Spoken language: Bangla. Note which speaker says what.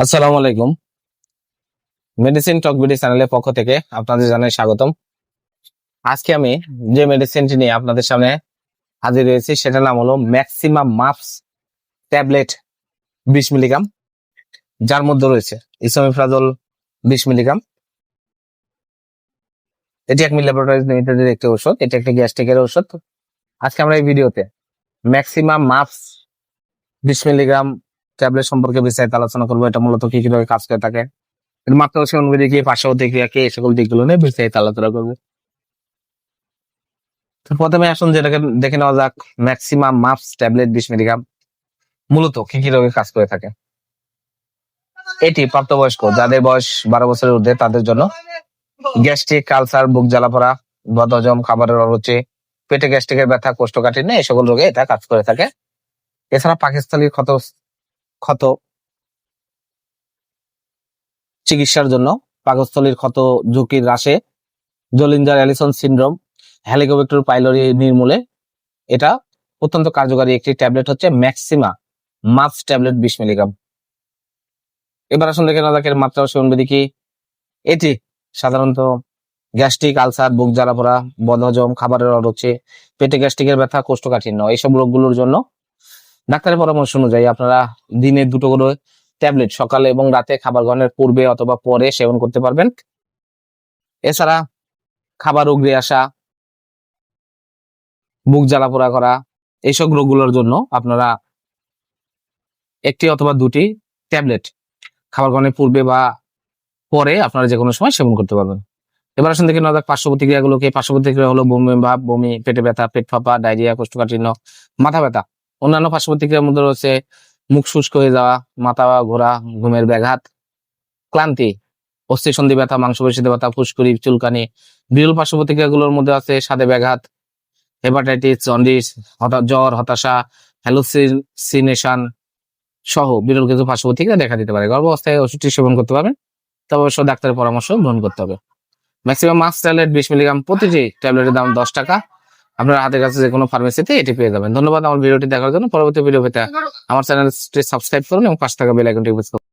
Speaker 1: আসসালামু আলাইকুম। মেডিসিন টক বিডি চ্যানেলের পক্ষ থেকে আপনাদের জানাই স্বাগতম। আজকে আমি যে মেডিসিনটি নিয়ে আপনাদের সামনে হাজির হয়েছি সেটার নাম হলো ম্যাক্সিমাম মাপস ট্যাবলেট 20 মিলিগ্রাম, যার মধ্যে রয়েছে ইসোমিপ্রাজল 20 মিলিগ্রাম। এটি এক ল্যাবরেটরি লিমিটেডের একটি ঔষধ, এটি একটি গ্যাস্ট্রিকের ঔষধ। আজকে আমরা এই ভিডিওতে ম্যাক্সিমাম মাপস 20 মিলিগ্রাম ট্যাবলেট সম্পর্কে বিস্তারিত আলোচনা করবো। এটা মূলত কি কিভাবে কাজ করে থাকে, এর মাত্রা সেবন বিধি কি, পার্শ্ব প্রতিক্রিয়া কি, এই সকল দিকগুলো নিয়ে বিস্তারিত আলোচনা করবো। তো প্রথমে আসুন যেটাকে দেখে নেওয়া যাক, ম্যাক্সিমাম মাপস ট্যাবলেট 20 মিলিগ্রাম মূলত কি কি রোগে কাজ করে থাকে। এটি প্রাপ্তবয়স্ক যাদের বয়স 12 বছরের ঊর্ধ্বে তাদের জন্য গ্যাস্ট্রিক, কালসার, বুক জ্বালাপোড়া, বদহজম, খাবারের অরুচি, পেটে গ্যাস্ট্রিকের ব্যথা, কোষ্ঠকাঠিন্য, এই সকল রোগে এটা কাজ করে থাকে। এছাড়া পাকস্থলীর ক্ষত ক্ষত চিকিৎসার জন্য, পাকস্থলীর ক্ষত ঝুঁকির হ্রাসে, Zollinger Ellison syndrome, Helicobacter pylori নির্মূলে এটা অত্যন্ত কার্যকারী একটি ট্যাবলেট হচ্ছে ম্যাক্সিমা মাপস ট্যাবলেট 20 মিলিগ্রাম। এবার আসুন দেখে নেওয়া যাক এর মাত্রা ও সেবনবিধি কি। এটি সাধারণত গ্যাস্ট্রিক, আলসার, বুক জ্বালাপোড়া, বদহজম, খাবারের অরুচি, পেটে গ্যাস্ট্রিকের ব্যথা, কোষ্ঠকাঠিন্য, এইসব রোগগুলোর জন্য ডাক্তারের পরামর্শ অনুযায়ী আপনারা দিনে 2টো করে ট্যাবলেট সকালে এবং রাতে খাবার গ্রহণের পূর্বে অথবা পরে সেবন করতে পারবেন। এছাড়া খাবার উগরে আসা, বুক জ্বালাপোড়া করা, এইসব রোগগুলোর জন্য আপনারা 1টি অথবা 2টি ট্যাবলেট খাবার গ্রহণের পূর্বে বা পরে আপনারা যে কোনো সময় সেবন করতে পারবেন। এবার আসুন দেখে নেওয়া যাক পার্শ্ব প্রতিক্রিয়াগুলোকে। পার্শ্ব প্রতিক্রিয়া হলো বমি ভাব, বমি, পেটে ব্যথা, পেট ফাঁপা, ডায়রিয়া, কোষ্ঠকাঠিন্য, মাথা ব্যথা। অন্যান্য পার্শ্ব প্রতিক্রিয়ার মধ্যে রয়েছে মুখ শুষ্ক হয়ে যাওয়া, মাথা ঘোরা, ঘুমের ব্যাঘাত, ক্লান্তি, অস্থিসন্ধি ব্যথা, মাংসপেশিতে ব্যথা, ফুসকুড়ি, চুলকানি। বিরল পার্শ্ব প্রতিক্রিয়াগুলোর মধ্যে আছে স্বাদে ব্যাঘাত, হেপাটাইটিস, জন্ডিস, জ্বর, হতাশা, হ্যালুসিনেশন সহ বিরল কিছু পার্শ্ব প্রতিক্রিয়া দেখা দিতে পারে। গর্ভাবস্থায় ওষুধটি সেবন করতে পারবেন, তবে অবশ্য ডাক্তারের পরামর্শ গ্রহণ করতে হবে। ম্যাক্সিমাম মাক্স ট্যাবলেট 20 মিলিগ্রাম, প্রতিটি ট্যাবলেটের দাম 10 টাকা। আপনার হাতের কাছে যে কোনো ফার্মেসিতে এটি পেয়ে যাবেন। ধন্যবাদ আমার ভিডিওটি দেখার জন্য। পরবর্তী ভিডিও পেতে আমার চ্যানেলটি সাবস্ক্রাইব করুন এবং পাশে থাকা বেল আইকনটি প্রেস করুন।